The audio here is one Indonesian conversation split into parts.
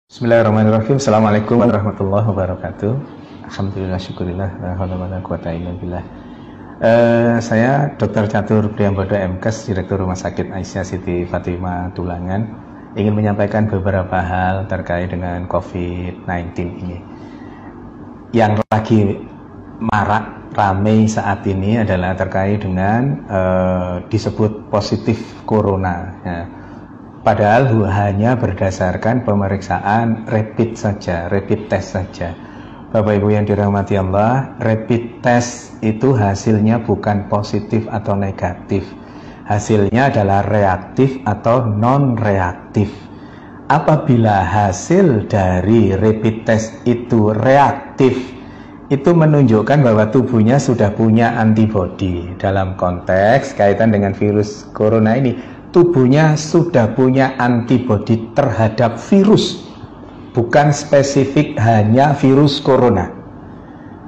Bismillahirrahmanirrahim. Assalamualaikum warahmatullahi wabarakatuh. Alhamdulillah, syukurillah, saya Dr. Catur Priambodo MKes, Direktur Rumah Sakit Aisyah Siti Fatimah Tulangan, ingin menyampaikan beberapa hal terkait dengan COVID-19 ini. Yang lagi marak ramai saat ini adalah terkait dengan disebut positif corona. Ya. Padahal hanya berdasarkan pemeriksaan rapid saja, rapid test saja. Bapak Ibu yang dirahmati Allah, rapid test itu hasilnya bukan positif atau negatif. Hasilnya adalah reaktif atau non-reaktif. Apabila hasil dari rapid test itu reaktif, itu menunjukkan bahwa tubuhnya sudah punya antibodi. Dalam konteks kaitan dengan virus corona ini, tubuhnya sudah punya antibodi terhadap virus, bukan spesifik hanya virus corona.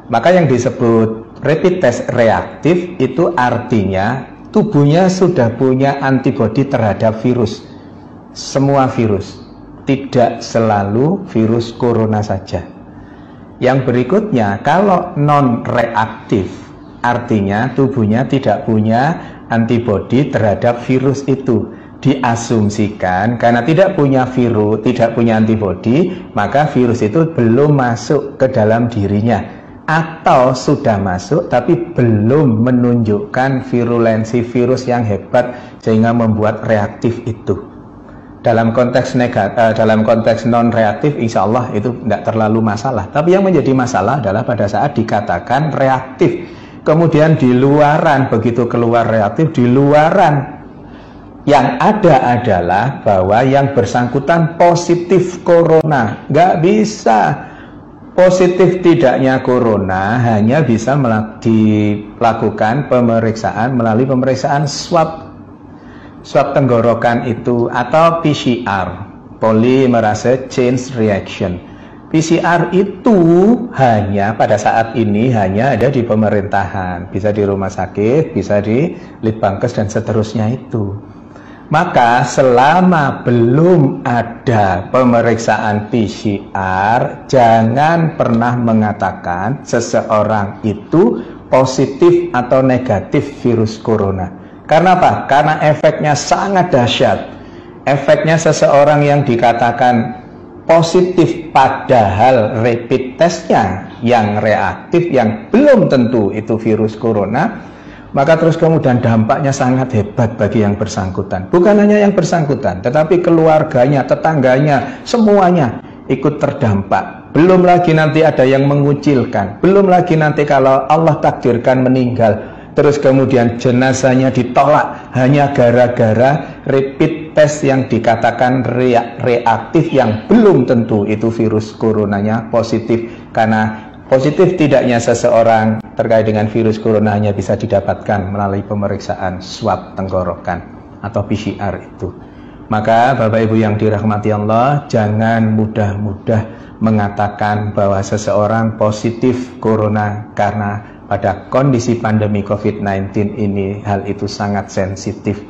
Maka yang disebut rapid test reaktif itu artinya tubuhnya sudah punya antibodi terhadap virus, semua virus, tidak selalu virus corona saja. Yang berikutnya, kalau non reaktif artinya tubuhnya tidak punya antibodi terhadap virus itu. Diasumsikan karena tidak punya virus, tidak punya antibodi, maka virus itu belum masuk ke dalam dirinya, atau sudah masuk tapi belum menunjukkan virulensi virus yang hebat sehingga membuat reaktif itu. Dalam konteks dalam konteks non reaktif, insya Allah itu tidak terlalu masalah. Tapi yang menjadi masalah adalah pada saat dikatakan reaktif, kemudian di luaran, begitu keluar reaktif, di luaran yang ada adalah bahwa yang bersangkutan positif corona. Nggak bisa. Positif tidaknya corona hanya bisa dilakukan pemeriksaan melalui pemeriksaan swab tenggorokan itu, atau PCR, polymerase chain reaction. PCR itu hanya pada saat ini hanya ada di pemerintahan, bisa di rumah sakit, bisa di Litbangkes dan seterusnya itu. Maka selama belum ada pemeriksaan PCR, jangan pernah mengatakan seseorang itu positif atau negatif virus corona. Karena apa? Karena efeknya sangat dahsyat. Efeknya seseorang yang dikatakan positif padahal rapid testnya yang reaktif, yang belum tentu itu virus corona, maka terus kemudian dampaknya sangat hebat bagi yang bersangkutan. Bukan hanya yang bersangkutan, tetapi keluarganya, tetangganya, semuanya ikut terdampak. Belum lagi nanti ada yang mengucilkan, belum lagi nanti kalau Allah takdirkan meninggal, terus kemudian jenazahnya ditolak hanya gara-gara rapid test yang dikatakan reaktif, yang belum tentu itu virus coronanya positif. Karena positif tidaknya seseorang terkait dengan virus corona hanya bisa didapatkan melalui pemeriksaan swab tenggorokan atau PCR itu. Maka Bapak Ibu yang dirahmati Allah, jangan mudah-mudah mengatakan bahwa seseorang positif corona, karena pada kondisi pandemi COVID-19 ini hal itu sangat sensitif.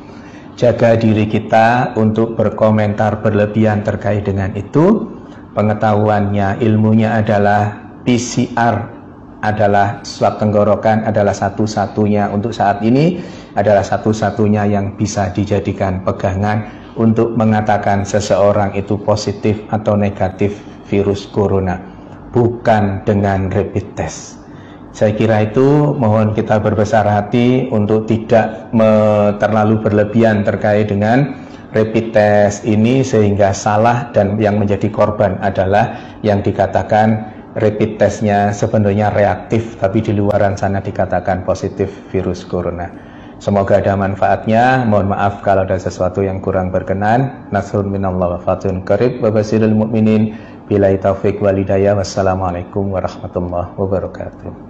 Jaga diri kita untuk berkomentar berlebihan terkait dengan itu. Pengetahuannya, ilmunya adalah PCR adalah swab tenggorokan, adalah satu-satunya untuk saat ini, adalah satu-satunya yang bisa dijadikan pegangan untuk mengatakan seseorang itu positif atau negatif virus corona, bukan dengan rapid test. Saya kira itu, mohon kita berbesar hati untuk tidak terlalu berlebihan terkait dengan rapid test ini sehingga salah, dan yang menjadi korban adalah yang dikatakan rapid testnya sebenarnya reaktif tapi di luaran sana dikatakan positif virus corona. Semoga ada manfaatnya. Mohon maaf kalau ada sesuatu yang kurang berkenan. Nasrun minallah wa fatun qarib wa basirul mu'minin. Billahi taufiq wal hidayah. Wassalamualaikum warahmatullahi wabarakatuh.